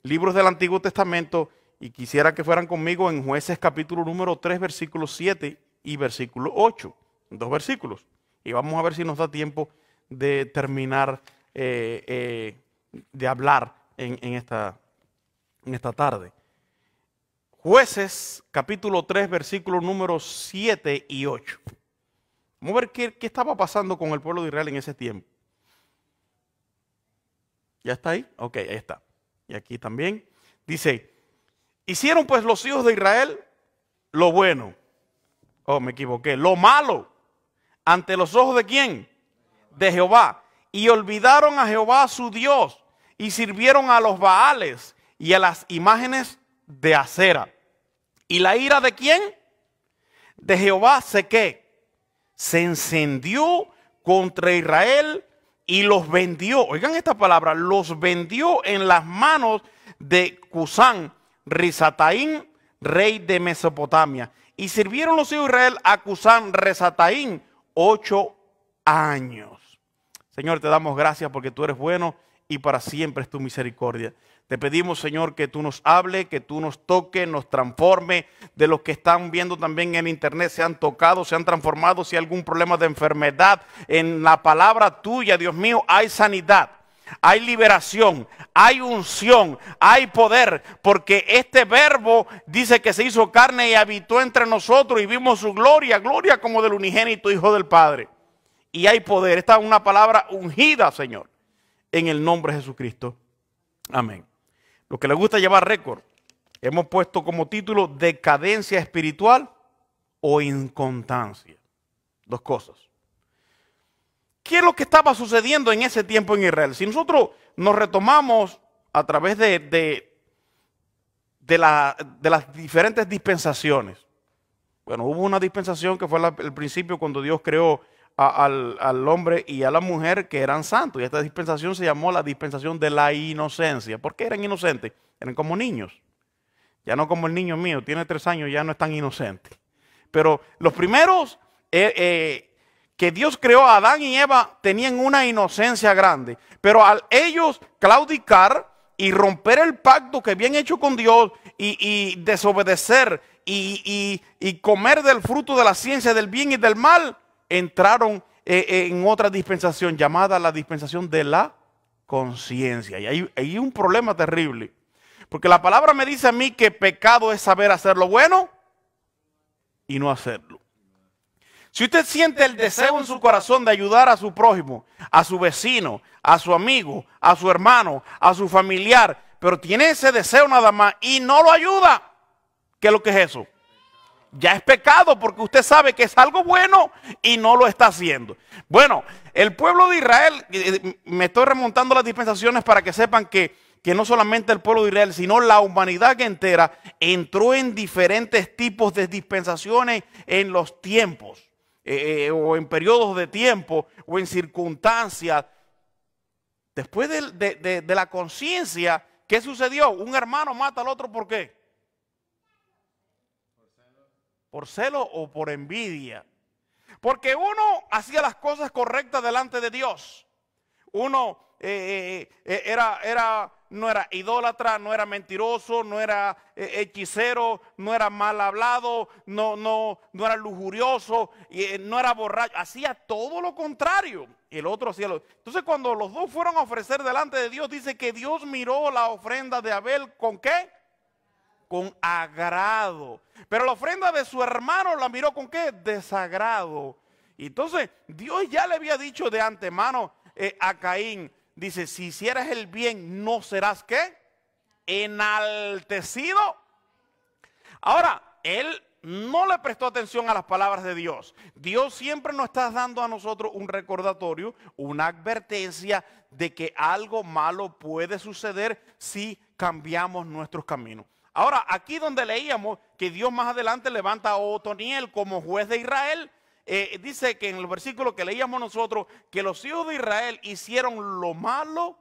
libros del Antiguo Testamento y quisiera que fueran conmigo en Jueces capítulo número 3, versículo 7 y versículo 8. 2 versículos. Y vamos a ver si nos da tiempo de terminar de hablar en esta tarde. Jueces capítulo 3, versículo número 7 y 8. Vamos a ver qué estaba pasando con el pueblo de Israel en ese tiempo. ¿Ya está ahí? Ok, ahí está. Y aquí también. Dice, hicieron pues los hijos de Israel lo bueno. Oh, me equivoqué. Lo malo. ¿Ante los ojos de quién? De Jehová. Y olvidaron a Jehová su Dios. Y sirvieron a los Baales y a las imágenes de acera. ¿Y la ira de quién? De Jehová se encendió contra Israel y los vendió. Oigan esta palabra, los vendió en las manos de Cusán Risataín, rey de Mesopotamia. Y sirvieron los hijos de Israel a Cusán Risataín 8 años. Señor, te damos gracias porque tú eres bueno y para siempre es tu misericordia. Te pedimos, Señor, que tú nos hables, que tú nos toques, nos transforme. De los que están viendo también en internet, se han tocado, se han transformado. Si hay algún problema de enfermedad, en la palabra tuya, Dios mío, hay sanidad, hay liberación, hay unción, hay poder. Porque este verbo dice que se hizo carne y habitó entre nosotros y vimos su gloria, gloria como del unigénito Hijo del Padre. Y hay poder. Esta es una palabra ungida, Señor, en el nombre de Jesucristo. Amén. Lo que le gusta llevar récord, hemos puesto como título decadencia espiritual o inconstancia. Dos cosas. ¿Qué es lo que estaba sucediendo en ese tiempo en Israel? Si nosotros nos retomamos a través de las diferentes dispensaciones. Bueno, hubo una dispensación que fue el principio cuando Dios creó al hombre y a la mujer que eran santos. Y esta dispensación se llamó la dispensación de la inocencia. ¿Por qué eran inocentes? Eran como niños. Ya no como el niño mío, tiene 3 años, ya no es tan inocente. Pero los primeros que Dios creó, a Adán y Eva, tenían una inocencia grande. Pero al ellos claudicar y romper el pacto que habían hecho con Dios y desobedecer y comer del fruto de la ciencia del bien y del mal, entraron en otra dispensación llamada la dispensación de la conciencia. Y hay un problema terrible. Porque la palabra me dice a mí que pecado es saber hacer lo bueno y no hacerlo. Si usted siente el deseo en su corazón de ayudar a su prójimo, a su vecino, a su amigo, a su hermano, a su familiar, pero tiene ese deseo nada más y no lo ayuda, ¿qué es lo que es eso? Ya es pecado porque usted sabe que es algo bueno y no lo está haciendo. Bueno, el pueblo de Israel, me estoy remontando las dispensaciones para que sepan que no solamente el pueblo de Israel, sino la humanidad entera entró en diferentes tipos de dispensaciones en los tiempos, o en periodos de tiempo, o en circunstancias. Después de la conciencia, ¿qué sucedió? Un hermano mata al otro, ¿por qué? ¿Por celo o por envidia? Porque uno hacía las cosas correctas delante de Dios. Uno no era idólatra, no era mentiroso, no era hechicero, no era mal hablado, no era lujurioso, no era borracho. Hacía todo lo contrario. El otro hacía lo. Entonces, cuando los dos fueron a ofrecer delante de Dios, dice que Dios miró la ofrenda de Abel ¿con qué? Con agrado. Pero la ofrenda de su hermano la miró ¿con qué? Desagrado. Y entonces Dios ya le había dicho de antemano a Caín, dice, si hicieras el bien, ¿no serás qué? Enaltecido. Ahora, él no le prestó atención a las palabras de Dios. Dios siempre nos está dando a nosotros un recordatorio, una advertencia de que algo malo puede suceder si cambiamos nuestros caminos. Ahora, aquí donde leíamos que Dios más adelante levanta a Otoniel como juez de Israel, dice que en el versículo que leíamos nosotros, que los hijos de Israel hicieron lo malo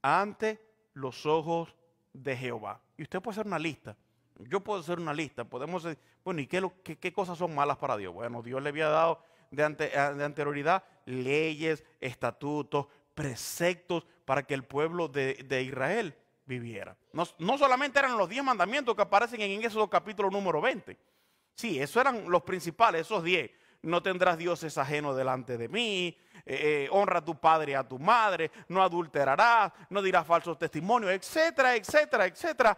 ante los ojos de Jehová. Y usted puede hacer una lista. Yo puedo hacer una lista. Podemos decir, bueno, ¿y qué cosas son malas para Dios? Bueno, Dios le había dado de anterioridad leyes, estatutos, preceptos para que el pueblo de Israel viviera. No solamente eran los 10 mandamientos que aparecen en Éxodo capítulo número 20. Sí, esos eran los principales, esos 10. No tendrás dioses ajenos delante de mí, honra a tu padre y a tu madre, no adulterarás, no dirás falsos testimonios, etcétera, etcétera, etcétera.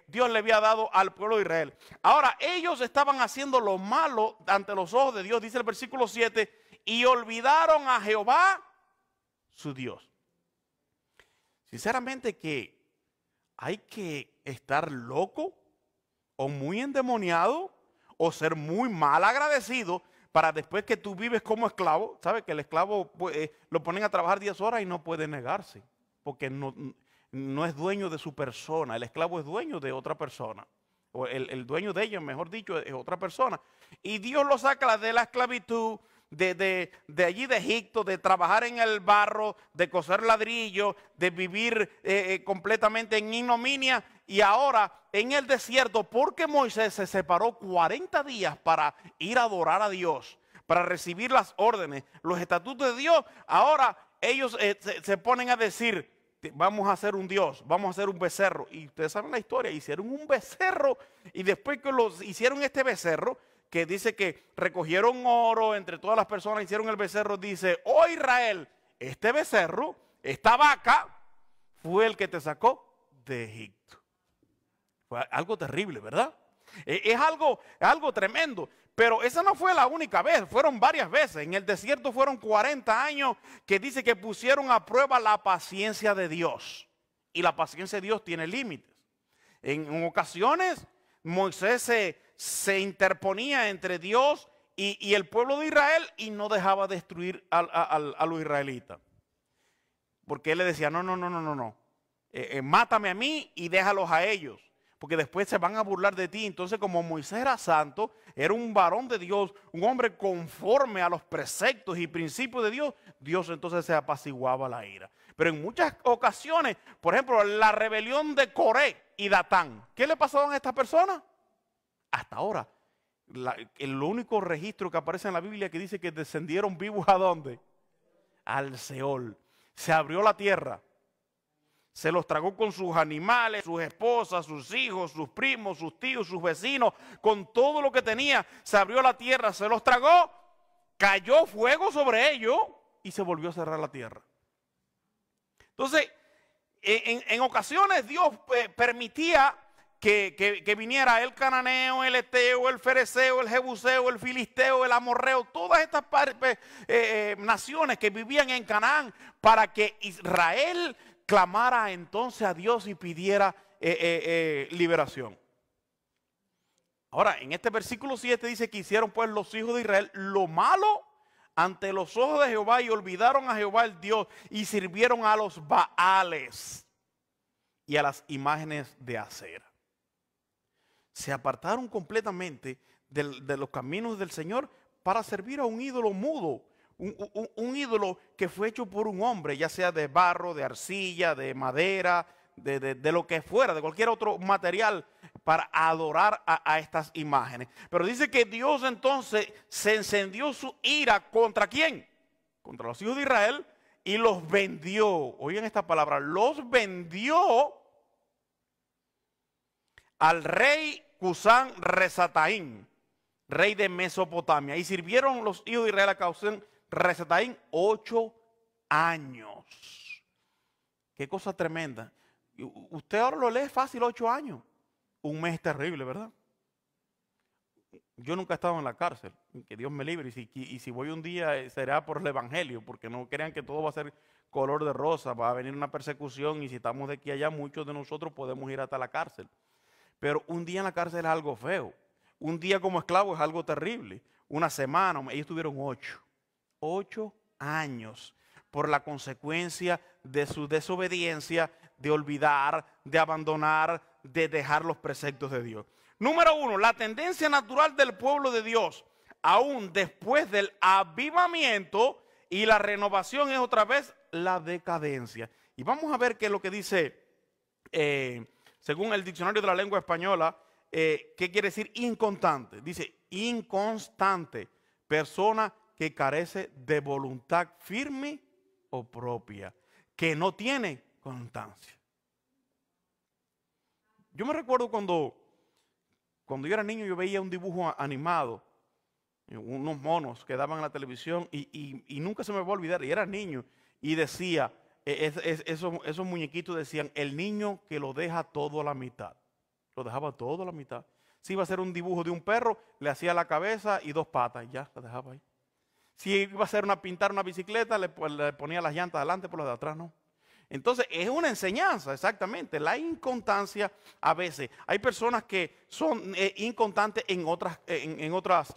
Dios le había dado al pueblo de Israel. Ahora, ellos estaban haciendo lo malo ante los ojos de Dios, dice el versículo 7, y olvidaron a Jehová, su Dios. Sinceramente que hay que estar loco o muy endemoniado o ser muy mal agradecido para después que tú vives como esclavo. ¿Sabes? Que el esclavo lo ponen a trabajar 10 horas y no puede negarse, porque no es dueño de su persona. El esclavo es dueño de otra persona. O el dueño de ella, mejor dicho, es otra persona. Y Dios lo saca de la esclavitud, de allí de Egipto, de trabajar en el barro, de coser ladrillo, de vivir completamente en ignominia. Y ahora en el desierto, porque Moisés se separó 40 días para ir a adorar a Dios, para recibir las órdenes, los estatutos de Dios, ahora ellos se ponen a decir, vamos a hacer un Dios, vamos a hacer un becerro. Y ustedes saben la historia, hicieron un becerro y después que los hicieron este becerro, que dice que recogieron oro entre todas las personas, hicieron el becerro, dice, oh Israel, este becerro, esta vaca, fue el que te sacó de Egipto. Fue algo terrible, ¿verdad? Es algo tremendo. Pero esa no fue la única vez, fueron varias veces. En el desierto fueron 40 años que dice que pusieron a prueba la paciencia de Dios. Y la paciencia de Dios tiene límites. En ocasiones Moisés se interponía entre Dios y el pueblo de Israel y no dejaba destruir a los israelitas. Porque él le decía, no. Mátame a mí y déjalos a ellos, porque después se van a burlar de ti. Entonces, como Moisés era santo, era un varón de Dios, un hombre conforme a los preceptos y principios de Dios, Dios entonces se apaciguaba la ira. Pero en muchas ocasiones, por ejemplo, la rebelión de Coré y Datán, ¿qué le pasaron a estas personas? Hasta ahora, el único registro que aparece en la Biblia que dice que descendieron vivos ¿a dónde? Al Seol. Se abrió la tierra. Se los tragó con sus animales, sus esposas, sus hijos, sus primos, sus tíos, sus vecinos, con todo lo que tenía. Se abrió la tierra, se los tragó, cayó fuego sobre ellos y se volvió a cerrar la tierra. Entonces, en ocasiones Dios permitía que viniera el cananeo, el eteo, el fereceo, el jebuseo, el filisteo, el amorreo, todas estas naciones que vivían en Canaán, para que Israel clamara entonces a Dios y pidiera liberación. Ahora, en este versículo 7 dice que hicieron pues los hijos de Israel lo malo ante los ojos de Jehová y olvidaron a Jehová el Dios y sirvieron a los Baales y a las imágenes de acera. Se apartaron completamente de los caminos del Señor para servir a un ídolo mudo. Un ídolo que fue hecho por un hombre, ya sea de barro, de arcilla, de madera, de lo que fuera, de cualquier otro material, para adorar a estas imágenes. Pero dice que Dios entonces se encendió su ira ¿contra quién? Contra los hijos de Israel y los vendió. Oigan esta palabra, los vendió al rey Cusán Resataim, rey de Mesopotamia. Y sirvieron los hijos de Israel a Cusán Resataim 8 años. Qué cosa tremenda. Usted ahora lo lee fácil, 8 años. Un mes terrible, ¿verdad? Yo nunca he estado en la cárcel, que Dios me libre. Y si voy un día será por el evangelio, porque no crean que todo va a ser color de rosa. Va a venir una persecución y si estamos de aquí a allá, muchos de nosotros podemos ir hasta la cárcel. Pero un día en la cárcel es algo feo. Un día como esclavo es algo terrible. Una semana, ellos tuvieron 8 años por la consecuencia de su desobediencia, de olvidar, de abandonar, de dejar los preceptos de Dios. Número 1, la tendencia natural del pueblo de Dios, aún después del avivamiento y la renovación, es otra vez la decadencia. Y vamos a ver qué es lo que dice, según el diccionario de la lengua española, qué quiere decir inconstante. Dice inconstante, persona que carece de voluntad firme o propia, que no tiene constancia. Yo me recuerdo cuando yo era niño, yo veía un dibujo animado, unos monos que daban en la televisión y nunca se me va a olvidar, y era niño, y decía, esos muñequitos decían, el niño que lo deja todo a la mitad. Lo dejaba todo a la mitad. Si iba a hacer un dibujo de un perro, le hacía la cabeza y dos patas, y ya, la dejaba ahí. Si iba a hacer pintar una bicicleta, le ponía las llantas adelante, por las de atrás no. Entonces, es una enseñanza, exactamente. La inconstancia, a veces, hay personas que son inconstantes en otras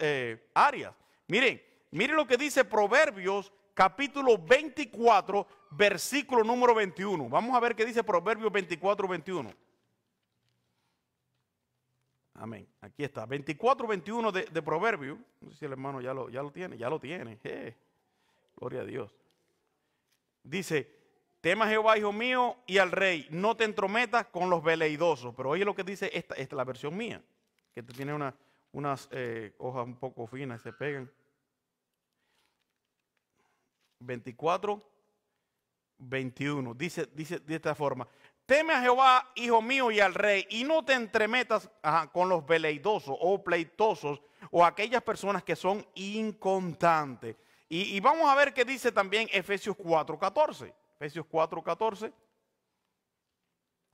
áreas. Miren lo que dice Proverbios, capítulo 24, versículo número 21. Vamos a ver qué dice Proverbios 24, 21. Amén. Aquí está. 24, 21 de Proverbios. No sé si el hermano ya lo tiene. Ya lo tiene. Gloria a Dios. Dice, tema a Jehová, hijo mío, y al rey. No te entrometas con los veleidosos. Pero oye lo que dice esta es la versión mía. Que tiene unas hojas un poco finas, se pegan. 24, 21. Dice de esta forma. Teme a Jehová, hijo mío, y al rey, y no te entremetas con los veleidosos o pleitosos o aquellas personas que son inconstantes. Y vamos a ver qué dice también Efesios 4:14. Efesios 4:14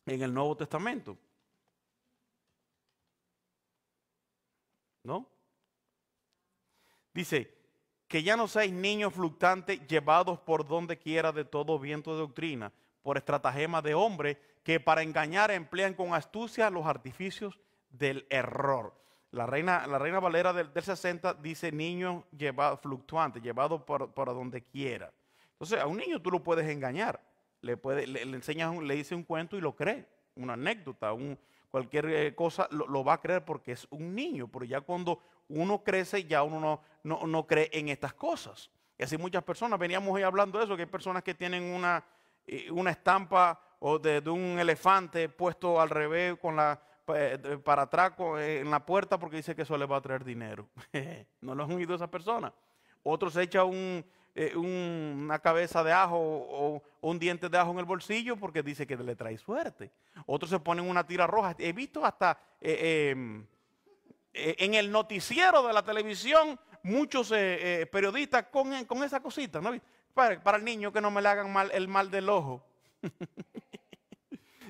en el Nuevo Testamento. ¿No? Dice, que ya no seáis niños fluctuantes llevados por donde quiera de todo viento de doctrina, por estratagema de hombres que para engañar emplean con astucia los artificios del error. La Reina Valera del 60 dice niño fluctuante, llevado por donde quiera. Entonces a un niño tú lo puedes engañar, le enseñas, le dices un cuento y lo cree, una anécdota, cualquier cosa lo va a creer porque es un niño, pero ya cuando uno crece ya uno no cree en estas cosas. Y así muchas personas, veníamos hoy hablando de eso, que hay personas que tienen una estampa o de un elefante puesto al revés para atrás en la puerta porque dice que eso le va a traer dinero. ¿No lo han oído esas personas? Otros se echan una cabeza de ajo o un diente de ajo en el bolsillo porque dice que le trae suerte. Otros se ponen una tira roja. He visto hasta en el noticiero de la televisión muchos periodistas con esa cosita, ¿no? Para el niño que no me le hagan el mal del ojo.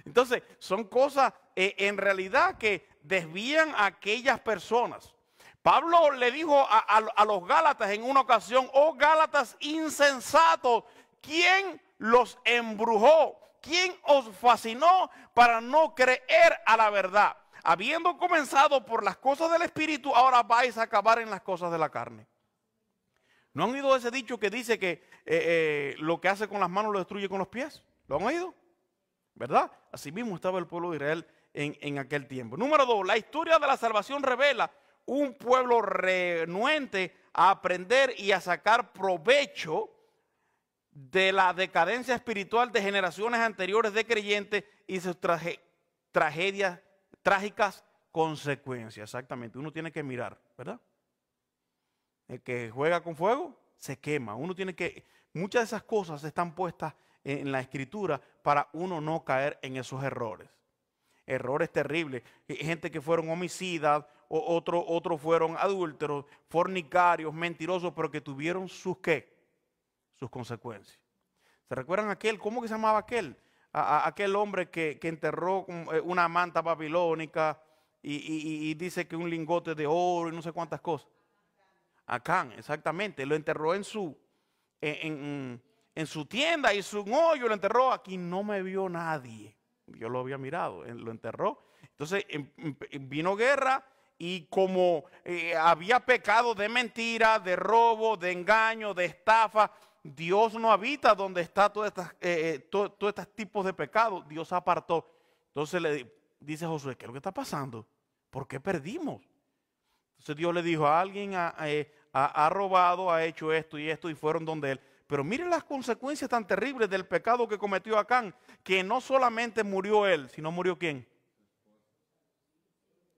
Entonces, son cosas en realidad que desvían a aquellas personas. Pablo le dijo a los Gálatas en una ocasión, oh Gálatas insensatos, ¿quién los embrujó? ¿Quién os fascinó para no creer a la verdad? Habiendo comenzado por las cosas del Espíritu, ahora vais a acabar en las cosas de la carne. ¿No han oído ese dicho que dice que lo que hace con las manos lo destruye con los pies? ¿Lo han oído? ¿Verdad? Así mismo estaba el pueblo de Israel en aquel tiempo. Número 2, la historia de la salvación revela un pueblo renuente a aprender y a sacar provecho de la decadencia espiritual de generaciones anteriores de creyentes y sus tragedias, trágicas consecuencias. Exactamente, uno tiene que mirar, ¿verdad? El que juega con fuego se quema. Muchas de esas cosas están puestas en la escritura para uno no caer en esos errores. Errores terribles. Gente que fueron homicidas, otros fueron adúlteros, fornicarios, mentirosos, pero que tuvieron sus consecuencias. ¿Se recuerdan cómo que se llamaba aquel? Aquel hombre que enterró una manta babilónica y dice que un lingote de oro y no sé cuántas cosas. Acán, exactamente. Lo enterró en su tienda, hizo un hoyo, lo enterró. Aquí no me vio nadie. Yo lo había mirado, lo enterró. Entonces vino guerra y como había pecado de mentira, de robo, de engaño, de estafa, Dios no habita donde está todos estos tipos de pecados. Dios apartó. Entonces le dice Josué, ¿qué es lo que está pasando? ¿Por qué perdimos? Entonces Dios le dijo, alguien ha robado, ha hecho esto y fueron donde él. Pero miren las consecuencias tan terribles del pecado que cometió Acán, que no solamente murió él, sino murió ¿quién?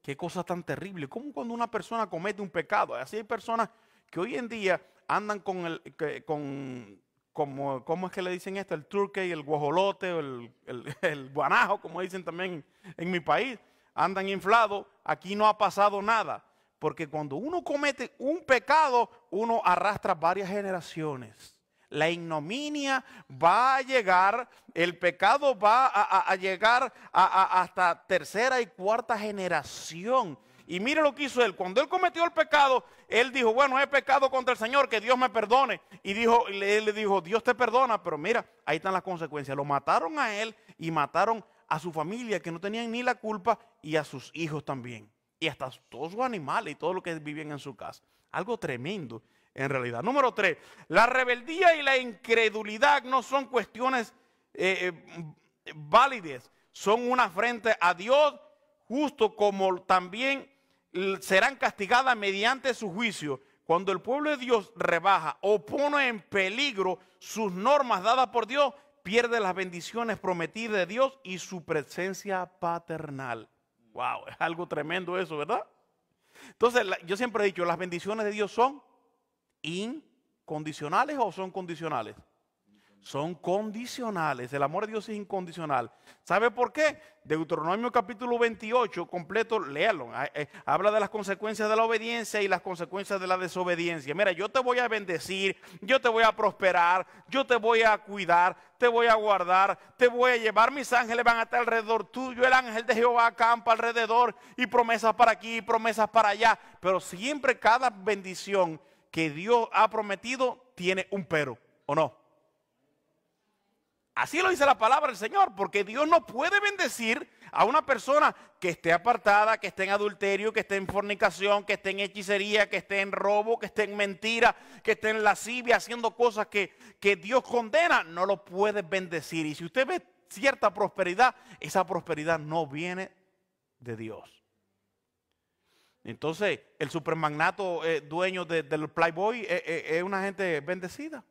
Qué cosa tan terrible. ¿Cómo cuando una persona comete un pecado? Así hay personas que hoy en día andan con ¿cómo es que le dicen esto? El turkey, el guajolote, o el guanajo, como dicen también en mi país. Andan inflados. Aquí no ha pasado nada. Porque cuando uno comete un pecado, uno arrastra varias generaciones. La ignominia va a llegar, el pecado va a llegar hasta tercera y cuarta generación. Y mire lo que hizo él. Cuando él cometió el pecado, él dijo, bueno, he pecado contra el Señor, que Dios me perdone. Y él le dijo, Dios te perdona, pero mira, ahí están las consecuencias. Lo mataron a él y mataron a su familia, que no tenían ni la culpa, y a sus hijos también. Y hasta todos sus animales y todo lo que vivían en su casa. Algo tremendo en realidad. Número 3, la rebeldía y la incredulidad no son cuestiones válidas. Son una afrenta a Dios, justo como también serán castigadas mediante su juicio. Cuando el pueblo de Dios rebaja o pone en peligro sus normas dadas por Dios, pierde las bendiciones prometidas de Dios y su presencia paternal. Wow, es algo tremendo eso, ¿verdad? Entonces, yo siempre he dicho, las bendiciones de Dios son incondicionales o son condicionales. Son condicionales. El amor de Dios es incondicional. ¿Sabe por qué? Deuteronomio capítulo 28, completo, léalo. Habla de las consecuencias de la obediencia y las consecuencias de la desobediencia. Mira, yo te voy a bendecir, yo te voy a prosperar, yo te voy a cuidar, te voy a guardar, te voy a llevar. Mis ángeles van a estar alrededor tuyo. El ángel de Jehová acampa alrededor, y promesas para aquí, promesas para allá. Pero siempre cada bendición que Dios ha prometido tiene un pero, ¿o no? Así lo dice la palabra del Señor, porque Dios no puede bendecir a una persona que esté apartada, que esté en adulterio, que esté en fornicación, que esté en hechicería, que esté en robo, que esté en mentira, que esté en lascivia, haciendo cosas que Dios condena. No lo puede bendecir. Y si usted ve cierta prosperidad, esa prosperidad no viene de Dios. Entonces, el supermagnato dueño del Playboy es una gente bendecida.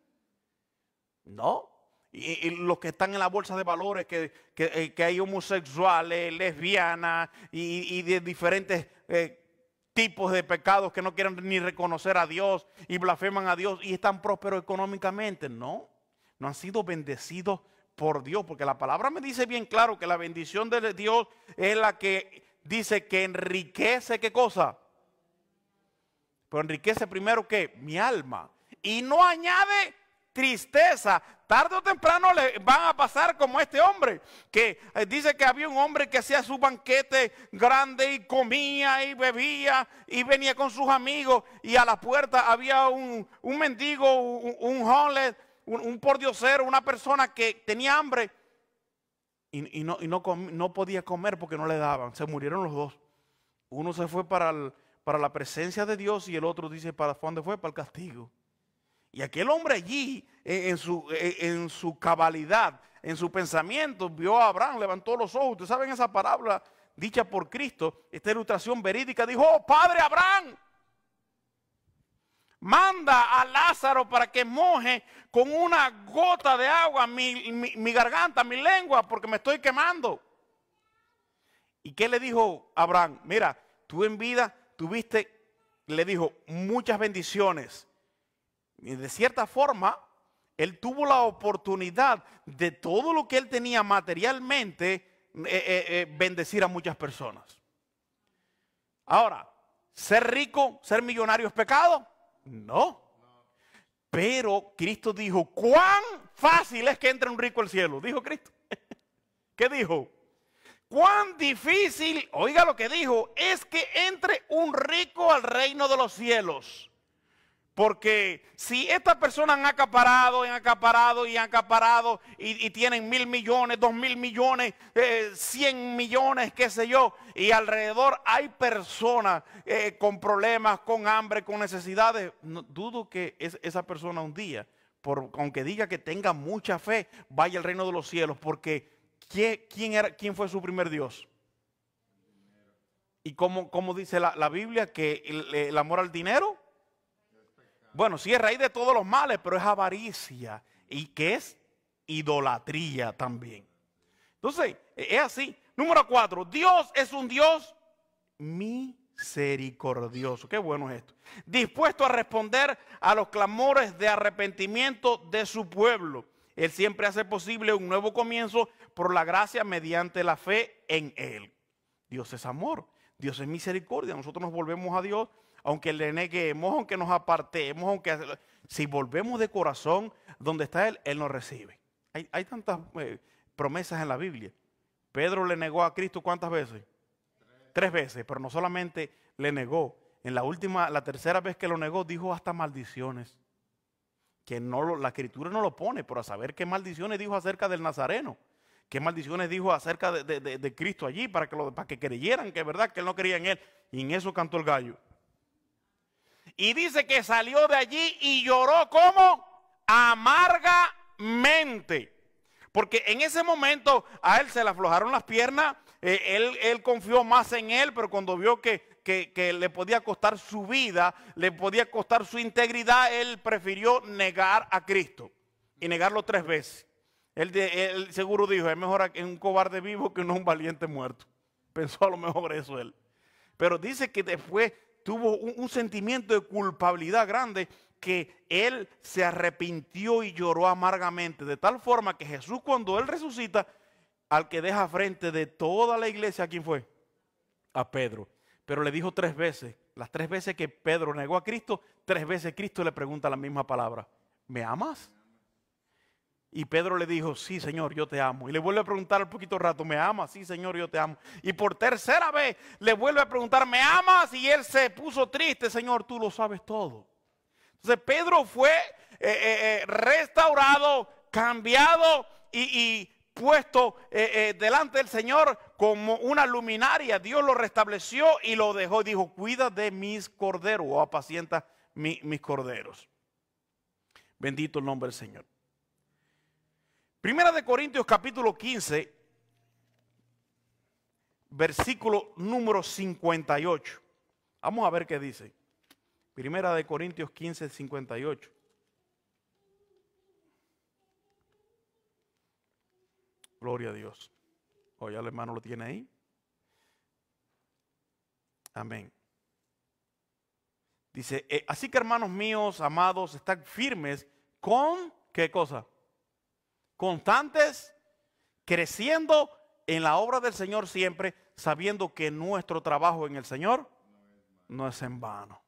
No. Y los que están en la bolsa de valores, que hay homosexuales, lesbianas y de diferentes tipos de pecados que no quieren ni reconocer a Dios y blasfeman a Dios y están prósperos económicamente. No han sido bendecidos por Dios, porque la palabra me dice bien claro que la bendición de Dios es la que dice que enriquece, ¿qué cosa? Pero enriquece primero, ¿qué? Mi alma. Y no añade tristeza. Tarde o temprano le van a pasar como este hombre, que dice que había un hombre que hacía su banquete grande y comía y bebía y venía con sus amigos, y a la puerta había un mendigo, un homeless, un pordiosero, una persona que tenía hambre y no podía comer porque no le daban. Se murieron los dos. Uno se fue para la presencia de Dios y el otro dice, ¿para dónde fue? Para el castigo. Y aquel hombre allí, en su cabalidad, en su pensamiento, vio a Abraham, levantó los ojos. Ustedes saben esa parábola dicha por Cristo, esta ilustración verídica. Dijo, oh, Padre Abraham, manda a Lázaro para que moje con una gota de agua mi garganta, mi lengua, porque me estoy quemando. ¿Y qué le dijo Abraham? Mira, tú en vida tuviste, le dijo, muchas bendiciones. Y de cierta forma, él tuvo la oportunidad de todo lo que él tenía materialmente, bendecir a muchas personas. Ahora, ¿ser rico, ser millonario es pecado? No. Pero Cristo dijo, ¿cuán fácil es que entre un rico al cielo? Dijo Cristo. ¿Qué dijo? ¿Cuán difícil, oiga lo que dijo, es que entre un rico al reino de los cielos? Porque si estas personas han acaparado y tienen 1,000 millones, 2,000 millones, 100 millones, qué sé yo, y alrededor hay personas con problemas, con hambre, con necesidades, no, dudo que esa persona un día, aunque diga que tenga mucha fe, vaya al reino de los cielos, porque ¿quién fue su primer Dios? Y como dice la Biblia, que el amor al dinero, bueno, sí es raíz de todos los males, pero es avaricia y que es idolatría también. Entonces, es así. Número 4, Dios es un Dios misericordioso. misericordioso. Qué bueno es esto. Dispuesto a responder a los clamores de arrepentimiento de su pueblo. Él siempre hace posible un nuevo comienzo por la gracia mediante la fe en Él. Dios es amor, Dios es misericordia. Nosotros nos volvemos a Dios, aunque le neguemos, aunque nos apartemos, aunque si volvemos de corazón donde está Él, Él nos recibe. Hay tantas promesas en la Biblia. Pedro le negó a Cristo ¿cuántas veces? 3 veces, pero no solamente le negó. En la tercera vez que lo negó, dijo hasta maldiciones. Que la Escritura no lo pone, pero a saber qué maldiciones dijo acerca del Nazareno. Qué maldiciones dijo acerca de Cristo allí, para que creyeran que es verdad que él no creía en él. Y en eso cantó el gallo. Y dice que salió de allí y lloró como amargamente. Porque en ese momento a él se le aflojaron las piernas, él confió más en él, pero cuando vio que le podía costar su vida, le podía costar su integridad, él prefirió negar a Cristo y negarlo 3 veces. Él seguro dijo, es mejor un cobarde vivo que no un valiente muerto. Pensó a lo mejor eso él. Pero dice que después tuvo un sentimiento de culpabilidad grande, que él se arrepintió y lloró amargamente, de tal forma que Jesús, cuando él resucita, al que deja frente de toda la iglesia, ¿a quién fue? A Pedro. Pero le dijo 3 veces, las 3 veces que Pedro negó a Cristo, 3 veces Cristo le pregunta la misma palabra, ¿me amas? Y Pedro le dijo, sí, Señor, yo te amo. Y le vuelve a preguntar al poquito rato, ¿me amas? Sí, Señor, yo te amo. Y por tercera vez le vuelve a preguntar, ¿me amas? Y él se puso triste, Señor, tú lo sabes todo. Entonces Pedro fue restaurado, cambiado y puesto delante del Señor como una luminaria. Dios lo restableció y lo dejó. Dijo, cuida de mis corderos o apacienta mis corderos. Bendito el nombre del Señor. Primera de Corintios capítulo 15, versículo número 58. Vamos a ver qué dice. Primera de Corintios 15, 58. Gloria a Dios. Oye, el hermano lo tiene ahí. Amén. Dice, así que hermanos míos, amados, están firmes con, ¿qué cosa? Constantes, creciendo en la obra del Señor siempre, sabiendo que nuestro trabajo en el Señor no es en vano.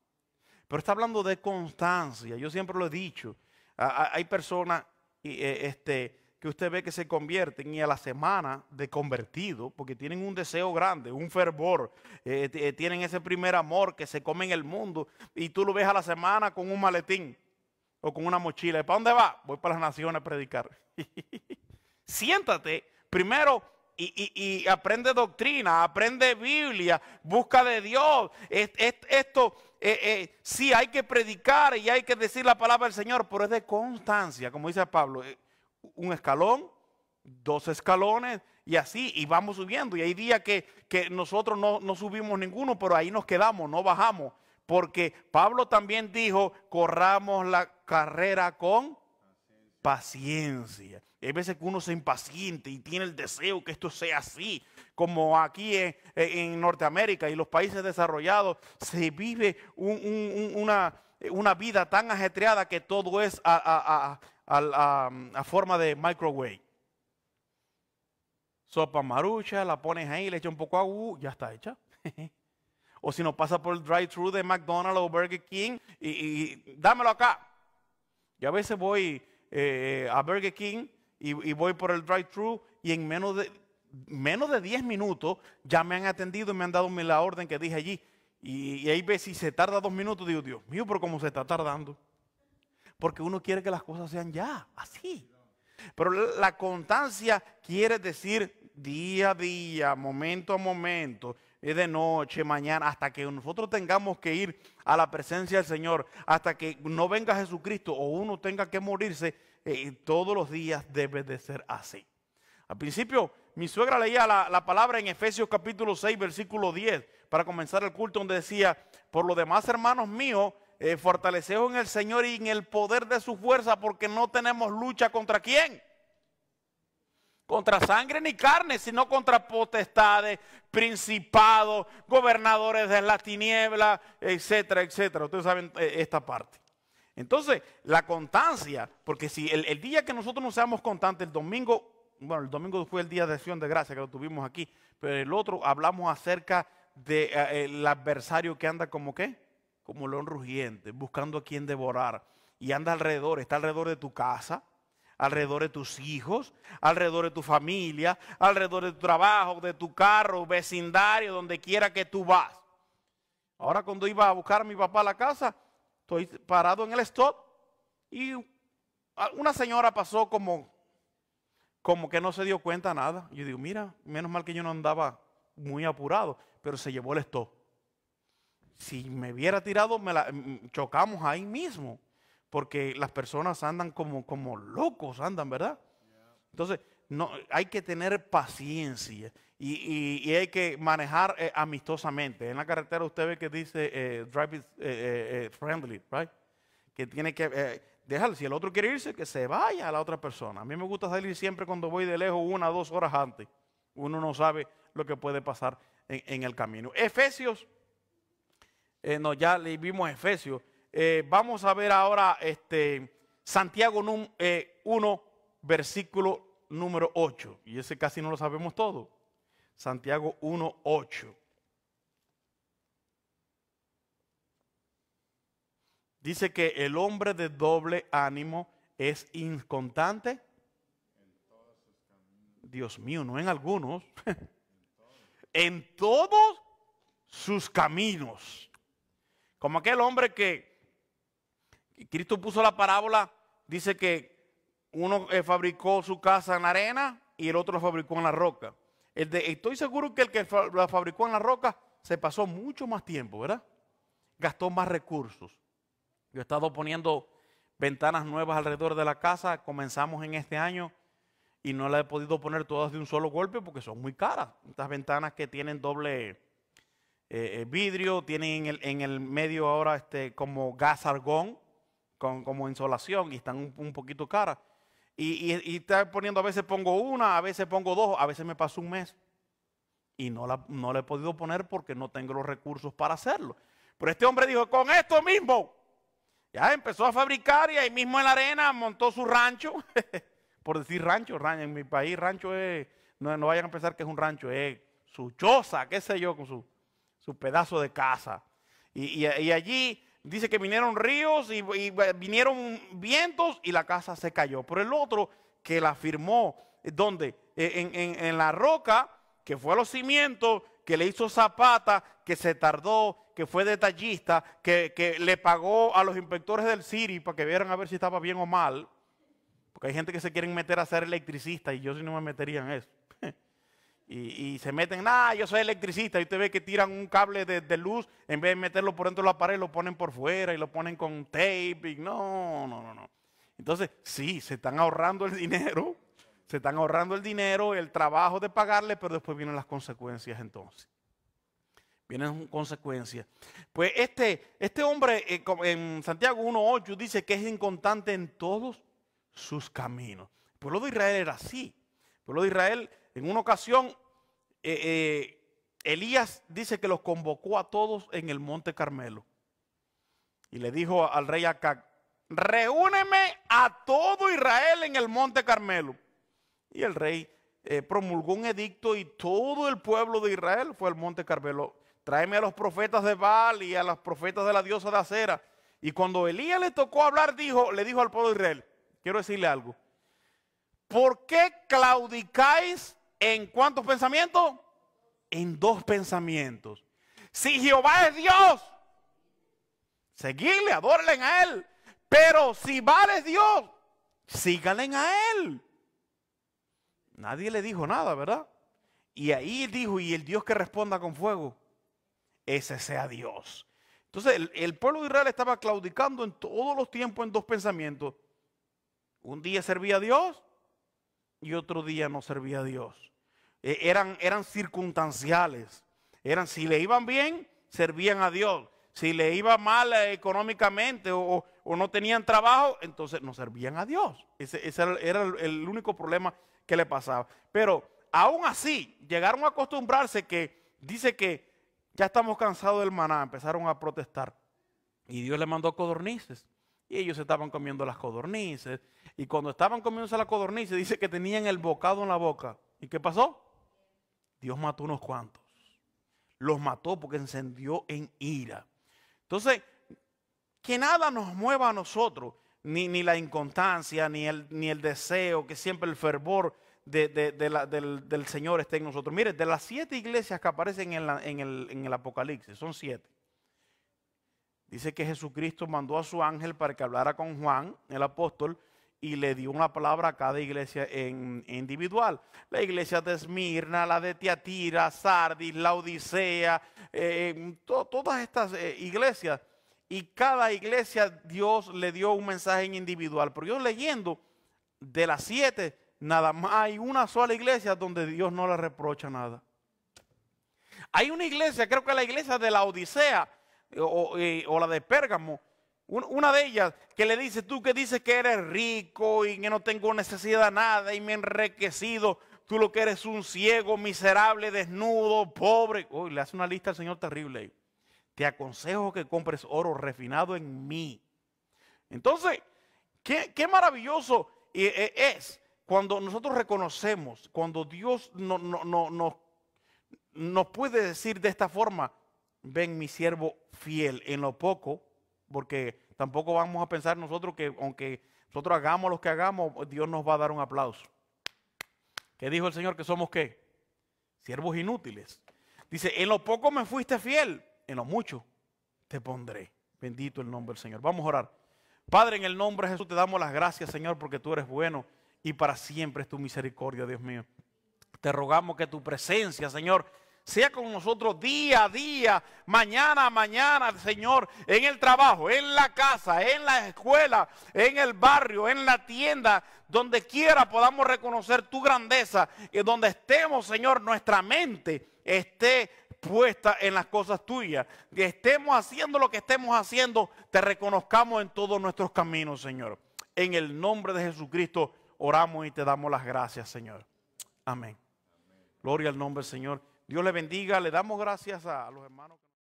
Pero está hablando de constancia. Yo siempre lo he dicho. Hay personas que usted ve que se convierten y a la semana de convertido, porque tienen un deseo grande, un fervor, tienen ese primer amor que se come en el mundo, y tú lo ves a la semana con un maletín o con una mochila. ¿Para dónde va? Voy para las naciones a predicar. Siéntate primero y aprende doctrina, aprende Biblia, busca de Dios. Sí, hay que predicar y hay que decir la palabra del Señor, pero es de constancia, como dice Pablo. Un escalón, 2 escalones y así, y vamos subiendo. Y hay días que nosotros no subimos ninguno, pero ahí nos quedamos, no bajamos. Porque Pablo también dijo, corramos la carrera con paciencia. Hay veces que uno se impaciente y tiene el deseo que esto sea así, como aquí en Norteamérica y los países desarrollados se vive una vida tan ajetreada que todo es a forma de microwave. Sopa marucha, la pones ahí, le echas un poco de agua, ya está hecha. O si no, pasa por el drive-thru de McDonald's o Burger King y dámelo acá. Yo a veces voy a Burger King y voy por el drive-thru y en menos de 10 minutos ya me han atendido y me han dado la orden que dije allí. Y ahí ves, si se tarda 2 minutos, digo, Dios mío, pero cómo se está tardando. Porque uno quiere que las cosas sean ya, así. Pero la constancia quiere decir día a día, momento a momento, de noche, mañana, hasta que nosotros tengamos que ir a la presencia del Señor, hasta que no venga Jesucristo o uno tenga que morirse, todos los días debe de ser así. Al principio, mi suegra leía la palabra en Efesios capítulo 6, versículo 10, para comenzar el culto, donde decía, por lo demás, hermanos míos, fortaleceos en el Señor y en el poder de su fuerza, porque no tenemos lucha contra ¿quién? contra sangre ni carne, sino contra potestades, principados, gobernadores de la tiniebla, etcétera, etcétera. Ustedes saben esta parte. Entonces, la constancia, porque si el día que nosotros no seamos constantes, el domingo, bueno, el domingo fue el día de acción de gracia que lo tuvimos aquí, pero el otro hablamos acerca del adversario que anda como ¿qué? Como león rugiente, buscando a quien devorar. Y anda alrededor, está alrededor de tu casa, alrededor de tus hijos, alrededor de tu familia, alrededor de tu trabajo, de tu carro, vecindario, donde quiera que tú vas. Ahora cuando iba a buscar a mi papá a la casa, estoy parado en el stop y una señora pasó como que no se dio cuenta nada. Yo digo, mira, menos mal que yo no andaba muy apurado, pero se llevó el stop. Si me hubiera tirado, chocamos ahí mismo. Porque las personas andan como locos, andan, ¿verdad? Entonces, no, hay que tener paciencia y hay que manejar amistosamente. En la carretera usted ve que dice drive it, friendly, right? Que tiene que dejar, si el otro quiere irse, que se vaya a la otra persona. A mí me gusta salir siempre cuando voy de lejos 1 o 2 horas antes. Uno no sabe lo que puede pasar en el camino. Efesios, no, ya le vimos Efesios. Vamos a ver ahora Santiago 1, versículo número 8. Y ese casi no lo sabemos todo. Santiago 1, 8. Dice que el hombre de doble ánimo es inconstante. Dios mío, no en algunos. En todos sus caminos. Como aquel hombre que Cristo puso la parábola, dice que uno fabricó su casa en la arena y el otro la fabricó en la roca. Estoy seguro que el que la fabricó en la roca se pasó mucho más tiempo, ¿verdad? Gastó más recursos. Yo he estado poniendo ventanas nuevas alrededor de la casa, comenzamos en este año y no las he podido poner todas de un solo golpe porque son muy caras. Estas ventanas que tienen doble vidrio, tienen en el medio ahora como gas argón, como insolación y están un poquito caras. Y está poniendo, a veces pongo una, a veces pongo dos, a veces me paso un mes. Y no la he podido poner porque no tengo los recursos para hacerlo. Pero este hombre dijo, con esto mismo. Ya empezó a fabricar y ahí mismo en la arena montó su rancho. Por decir rancho, en mi país rancho es, no vayan a pensar que es un rancho, es su choza, qué sé yo, con su pedazo de casa. Y allí dice que vinieron ríos y vinieron vientos y la casa se cayó. Pero el otro que la firmó, ¿dónde? En la roca, que fue a los cimientos, que le hizo zapata, que se tardó, que fue detallista, que le pagó a los inspectores del CIRI para que vieran a ver si estaba bien o mal. Porque hay gente que se quieren meter a ser electricista y yo sí no me metería en eso. Y se meten, yo soy electricista, y usted ve que tiran un cable de luz, en vez de meterlo por dentro de la pared, lo ponen por fuera y lo ponen con tape. Y no. Entonces, sí, se están ahorrando el dinero, el trabajo de pagarle, pero después vienen las consecuencias entonces. Vienen consecuencias. Pues este hombre en Santiago 1.8 dice que es inconstante en todos sus caminos. El pueblo de Israel era así. El pueblo de Israel, en una ocasión, Elías dice que los convocó a todos en el monte Carmelo. Y le dijo al rey Acab, reúneme a todo Israel en el monte Carmelo. Y el rey promulgó un edicto y todo el pueblo de Israel fue al monte Carmelo. Tráeme a los profetas de Baal y a los profetas de la diosa de Acera. Y cuando Elías le tocó hablar, le dijo al pueblo de Israel, quiero decirle algo. ¿Por qué claudicáis en cuántos pensamientos? En 2 pensamientos. Si Jehová es Dios, seguidle, adórenle a Él. Pero si Baal es Dios, síganle a Él. Nadie le dijo nada, ¿verdad? Y ahí dijo, y el Dios que responda con fuego, ese sea Dios. Entonces el pueblo de Israel estaba claudicando en todos los tiempos en 2 pensamientos. Un día servía a Dios y otro día no servía a Dios. Eran circunstanciales. Si le iban bien, servían a Dios. si le iba mal económicamente o no tenían trabajo, entonces no servían a Dios. Ese era el único problema que le pasaba. Pero aún así, llegaron a acostumbrarse que dice que ya estamos cansados del maná, empezaron a protestar. Y Dios le mandó codornices. Y ellos estaban comiendo las codornices. Y cuando estaban comiéndose las codornices, dice que tenían el bocado en la boca. ¿Y qué pasó? Dios mató unos cuantos. Los mató porque encendió en ira. Entonces, que nada nos mueva a nosotros, ni la inconstancia, ni el deseo, que siempre el fervor del Señor esté en nosotros. Mire, de las 7 iglesias que aparecen en el Apocalipsis, son 7. Dice que Jesucristo mandó a su ángel para que hablara con Juan, el apóstol, y le dio una palabra a cada iglesia individual. La iglesia de Esmirna, la de Tiatira, Sardis, la Odisea, todas estas iglesias. Y cada iglesia Dios le dio un mensaje individual. Pero yo leyendo, de las 7, nada más hay una sola iglesia donde Dios no le reprocha nada. Hay una iglesia, creo que la iglesia de la Odisea o la de Pérgamo, una de ellas que le dice, tú que dices que eres rico y que no tengo necesidad de nada y me he enriquecido, tú lo que eres un ciego, miserable, desnudo, pobre. Uy, le hace una lista al Señor terrible. Te aconsejo que compres oro refinado en mí. Entonces, qué maravilloso es cuando nosotros reconocemos, cuando Dios nos puede decir de esta forma, ven mi siervo fiel en lo poco, porque tampoco vamos a pensar nosotros que aunque nosotros hagamos lo que hagamos, Dios nos va a dar un aplauso. ¿Qué dijo el Señor? Que somos ¿qué? Siervos inútiles. Dice, en lo poco me fuiste fiel, en lo mucho te pondré. Bendito el nombre del Señor. Vamos a orar. Padre, en el nombre de Jesús te damos las gracias, Señor, porque tú eres bueno y para siempre es tu misericordia, Dios mío. Te rogamos que tu presencia, Señor, sea con nosotros día a día, mañana a mañana, Señor, en el trabajo, en la casa, en la escuela, en el barrio, en la tienda, donde quiera podamos reconocer tu grandeza y donde estemos, Señor, nuestra mente esté puesta en las cosas tuyas, que estemos haciendo lo que estemos haciendo, te reconozcamos en todos nuestros caminos, Señor. En el nombre de Jesucristo oramos y te damos las gracias, Señor. Amén. Gloria al nombre del Señor. Dios le bendiga. Le damos gracias a los hermanos.